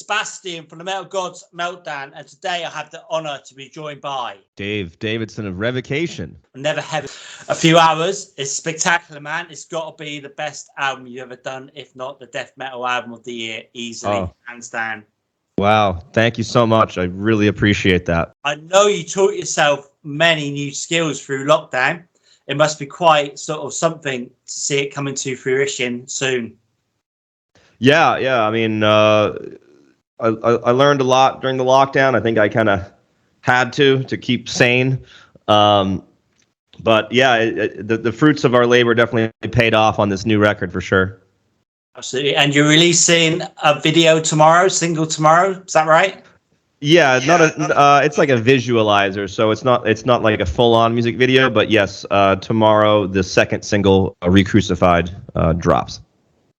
Sebastian from the Metal Gods Meltdown, and today I have the honour to be joined by Davidson of Revocation. Netherheaven. A few hours. It's spectacular, man. It's got to be the best album you've ever done, if not the death metal album of the year, easily, hands down. Wow, thank you so much. I really appreciate that. I know you taught yourself many new skills through lockdown. It must be quite sort of something to see it coming to fruition soon. Yeah. I mean, I learned a lot during the lockdown. I think I kind of had to keep sane. But yeah, the fruits of our labor definitely paid off on this new record for sure. Absolutely. And you're releasing a video tomorrow, single tomorrow. Is that right? Yeah, it's like a visualizer, so it's not like a full-on music video, but yes, tomorrow the second single, Recrucified, drops.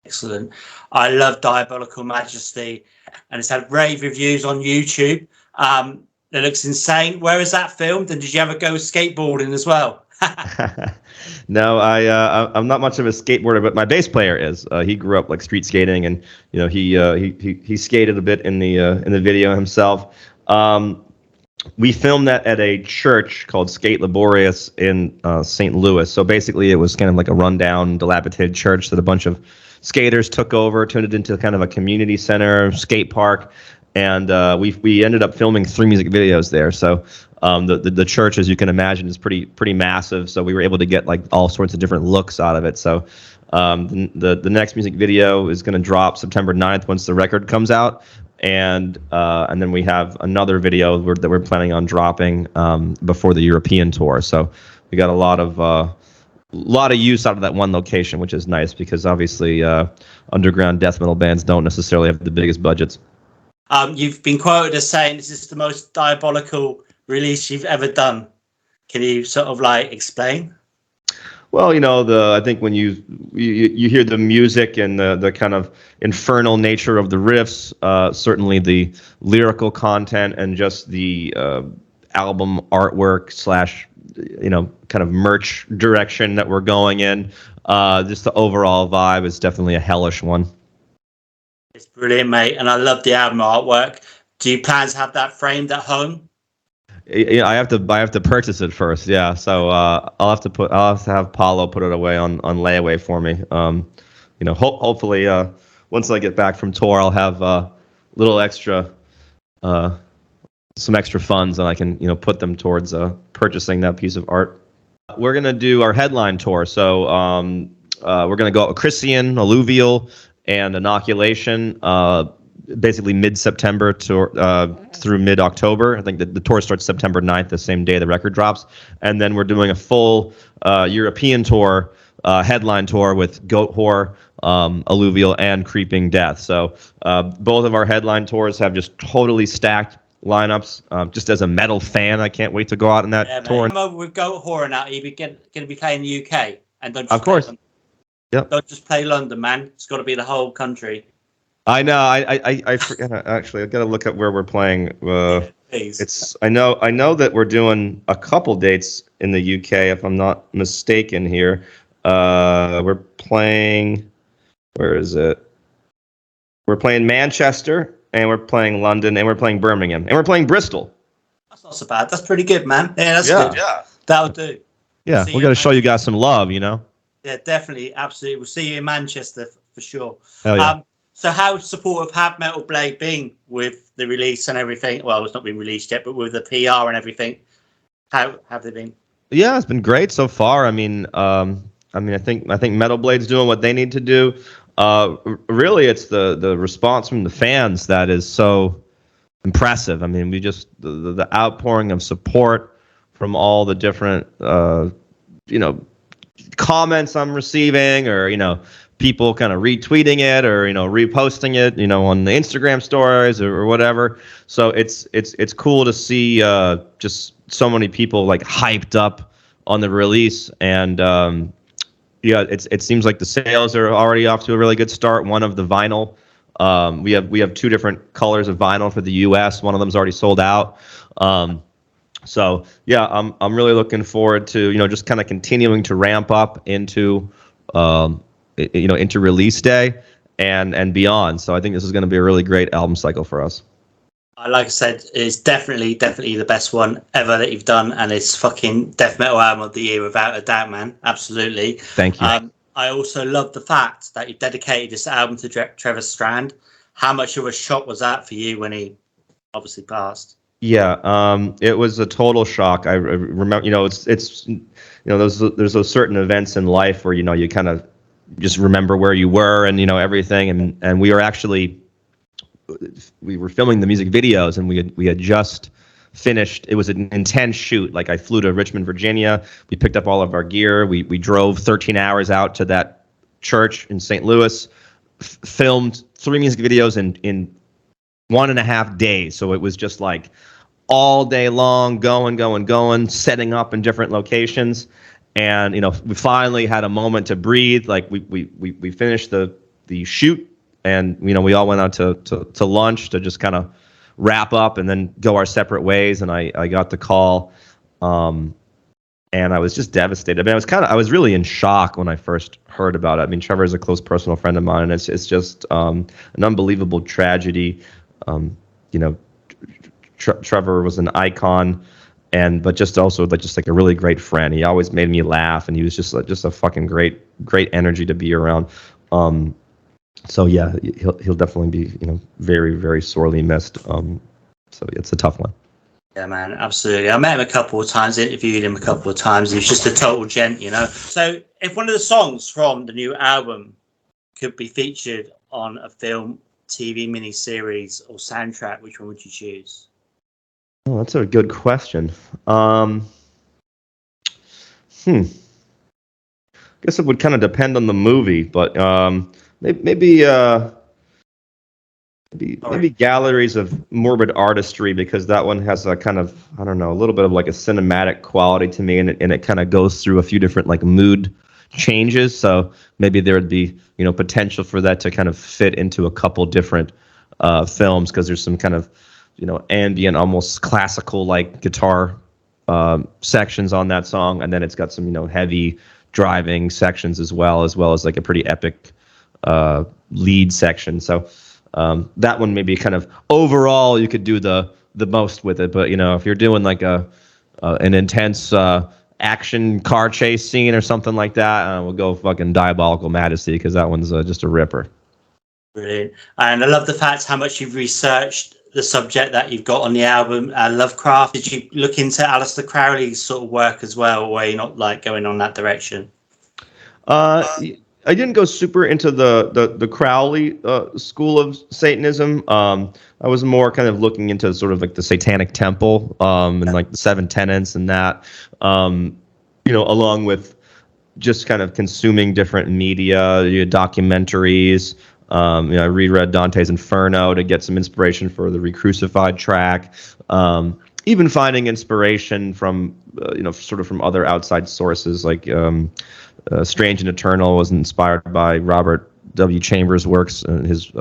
Excellent. I love Diabolical Majesty, and it's had rave reviews on YouTube. It looks insane. Where is that filmed? And did you ever go skateboarding as well? No, I'm not much of a skateboarder, but my bass player is. He grew up like street skating, and he skated a bit in the video himself. We filmed that at a church called Skate Laborious in St. Louis. So basically, it was kind of like a rundown, dilapidated church that a bunch of skaters took over, turned it into kind of a community center, skate park, and we ended up filming 3 music videos there. So the church, as you can imagine, is pretty massive. So we were able to get like all sorts of different looks out of it. So the next music video is going to drop September 9th once the record comes out, and then we have another video that we're planning on dropping before the European tour. So we got a lot of use out of that one location, which is nice because obviously underground death metal bands don't necessarily have the biggest budgets. You've been quoted as saying this is the most diabolical release you've ever done. Can you sort of like explain? Well, I think when you hear the music and the kind of infernal nature of the riffs, certainly the lyrical content and just the album artwork / kind of merch direction that we're going in, just the overall vibe is definitely a hellish one. It's brilliant, mate, and I love the album artwork. Do you plan to have that framed at home? Yeah, I have to purchase it first. Yeah, so I'll have to have Paulo put it away on layaway for me. Hopefully once I get back from tour, I'll have little extra some extra funds, and I can put them towards purchasing that piece of art. We're gonna do our headline tour, so we're gonna go Christian, Alluvial, and Inoculation, basically mid-September through mid-October. I think the tour starts September 9th, the same day the record drops. And then we're doing a full European tour, headline tour with Goat Whore, Alluvial, and Creeping Death. So both of our headline tours have just totally stacked lineups. Just as a metal fan, I can't wait to go out on that tour. I'm over with Goat Whore now. Are you going to be playing the UK? And don't just of course. Yep. Don't just play London, man. It's got to be the whole country. I know. I forget. Actually, I've got to look at where we're playing. Please. I know that we're doing a couple dates in the UK, if I'm not mistaken. Here, we're playing. Where is it? We're playing Manchester, and we're playing London, and we're playing Birmingham, and we're playing Bristol. That's not so bad. That's pretty good, man. Yeah, that's good. Yeah, that'll do. Yeah, we got to show you guys some love, Yeah, definitely, absolutely. We'll see you in Manchester for sure. Hell yeah. So how supportive have Metal Blade been with the release and everything? Well, it's not been released yet, but with the PR and everything, how have they been? Yeah, it's been great so far. I think Metal Blade's doing what they need to do. Really, it's the response from the fans that is so impressive. I mean, the outpouring of support from all the different comments I'm receiving, or people kind of retweeting it, or reposting it, on the Instagram stories or whatever. So it's cool to see just so many people like hyped up on the release, and it seems like the sales are already off to a really good start. One of the vinyl, we have 2 different colors of vinyl for the US. One of them's already sold out. So yeah, I'm really looking forward to just kind of continuing to ramp up into into release day, and beyond. So I think this is going to be a really great album cycle for us. Like I said, it's definitely the best one ever that you've done, and it's fucking death metal album of the year without a doubt, man. Absolutely. Thank you. I also love the fact that you dedicated this album to Trevor Strand. How much of a shock was that for you when he obviously passed? Yeah, it was a total shock. I remember, it's there's those certain events in life where you kind of just remember where you were and everything, and we were filming the music videos, and we had just finished. It was an intense shoot. Like, I flew to Richmond, Virginia. We picked up all of our gear. We drove 13 hours out to that church in St. Louis, filmed 3 music videos in 1.5 days. So it was just like all day long, going, setting up in different locations. And we finally had a moment to breathe. Like, we finished the shoot. And, we all went out to lunch to just kind of wrap up and then go our separate ways. And I got the call, and I was just devastated. I mean, I was really in shock when I first heard about it. I mean, Trevor is a close personal friend of mine, and it's just an unbelievable tragedy. Trevor was an icon, but just also like a really great friend. He always made me laugh, and he was just a fucking great energy to be around. So yeah, he'll definitely be very, very sorely missed. So it's a tough one. Yeah, man, absolutely. I met him a couple of times, interviewed him a couple of times. He was just a total gent, So if one of the songs from the new album could be featured on a film, TV miniseries, or soundtrack, which one would you choose? Oh, that's a good question. I guess it would kind of depend on the movie, but maybe Galleries of Morbid Artistry, because that one has a kind of, I don't know, a little bit of like a cinematic quality to me, and it kind of goes through a few different like mood changes. So maybe there would be potential for that to kind of fit into a couple different films, because there's some kind of ambient, almost classical like guitar sections on that song, and then it's got some heavy driving sections as well as like a pretty epic lead section. So that one maybe kind of overall you could do the most with it, but if you're doing like an intense action car chase scene or something like that, we'll go fucking Diabolical Majesty, because that one's just a ripper. Brilliant. And I love the fact how much you've researched the subject that you've got on the album, Lovecraft. Did you look into Aleister Crowley's sort of work as well, or are you not like going on that direction? I didn't go super into the Crowley school of Satanism. I was more kind of looking into sort of like the Satanic Temple and like the 7 Tenets and that, along with just kind of consuming different media, documentaries. I reread Dante's Inferno to get some inspiration for the Recrucified track. Even finding inspiration from, sort of from other outside sources, like Strange and Eternal was inspired by Robert W. Chambers' works and his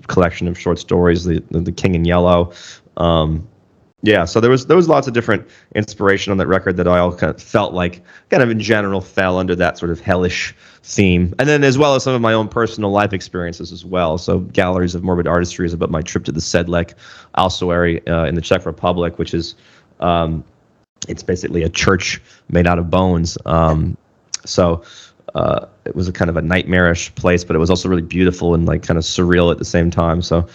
collection of short stories, the King in Yellow. So there was lots of different inspiration on that record that I all kind of felt like kind of in general fell under that sort of hellish theme, and then as well as some of my own personal life experiences as well. So Galleries of Morbid Artistry is about my trip to the Sedlec ossuary in the Czech Republic, which is it's basically a church made out of bones. So it was a kind of a nightmarish place, but it was also really beautiful and like kind of surreal at the same time. So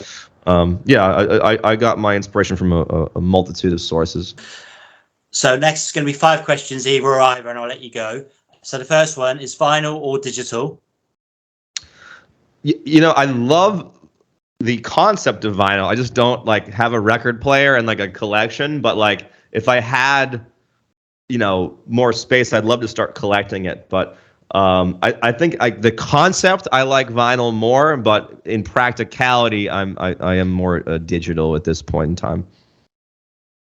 I got my inspiration from a multitude of sources. So next is going to be 5 questions, either or either, and I'll let you go. So the first one is vinyl or digital? I love the concept of vinyl. I just don't like have a record player and like a collection, but like if I had more space, I'd love to start collecting it. But I think the concept, I like vinyl more, but in practicality, I am more digital at this point in time.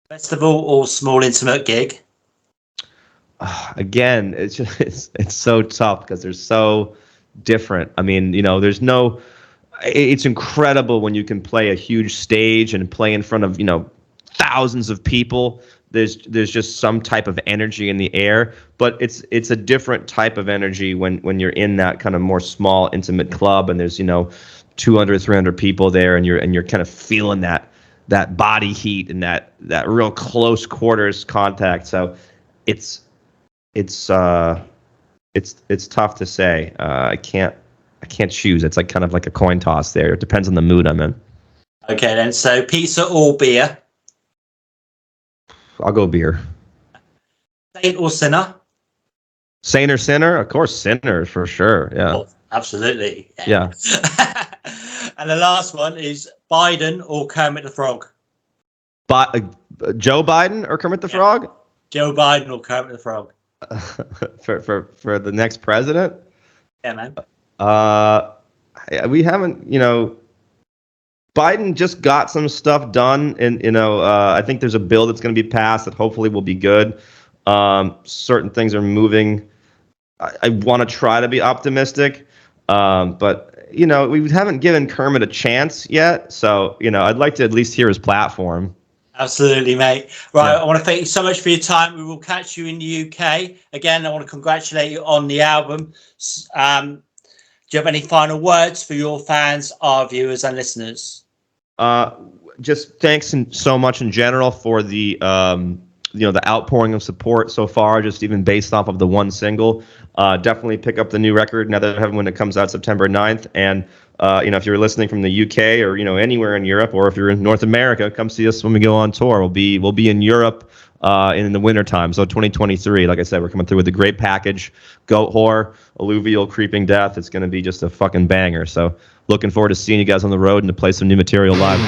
Festival or small intimate gig? Again, it's just, it's so tough because they're so different. I mean, it's incredible when you can play a huge stage and play in front of thousands of people, there's just some type of energy in the air, but it's a different type of energy when you're in that kind of more small, intimate club, and there's 200, 300 people there, and you're kind of feeling that body heat and that real close quarters contact. So it's tough to say. I can't choose. It's like kind of like a coin toss there. It depends on the mood I'm in. Okay, then. So pizza or beer? I'll go beer. Saint or sinner? Saint or sinner? Of course, sinner for sure. Yeah. Oh, absolutely. Yeah. And the last one is Biden or Kermit the Frog? But Joe Biden or Kermit the Frog? Joe Biden or Kermit the Frog? for the next president? Yeah, man. We haven't, Biden just got some stuff done, and I think there's a bill that's going to be passed that hopefully will be good. Certain things are moving. I want to try to be optimistic, but we haven't given Kermit a chance yet. So I'd like to at least hear his platform. Absolutely, mate. Right, Yeah. I want to thank you so much for your time. We will catch you in the UK. Again, I want to congratulate you on the album. Do you have any final words for your fans, our viewers and listeners? Just thanks so much in general for the the outpouring of support so far, just even based off of the one single. Definitely pick up the new record, Netherheaven, when it comes out September 9th. And if you're listening from the UK or anywhere in Europe, or if you're in North America, come see us when we go on tour. We'll be in Europe in the wintertime. So 2023, like I said, we're coming through with a great package. Goat Whore, Alluvial, Creeping Death. It's going to be just a fucking banger. So looking forward to seeing you guys on the road and to play some new material live.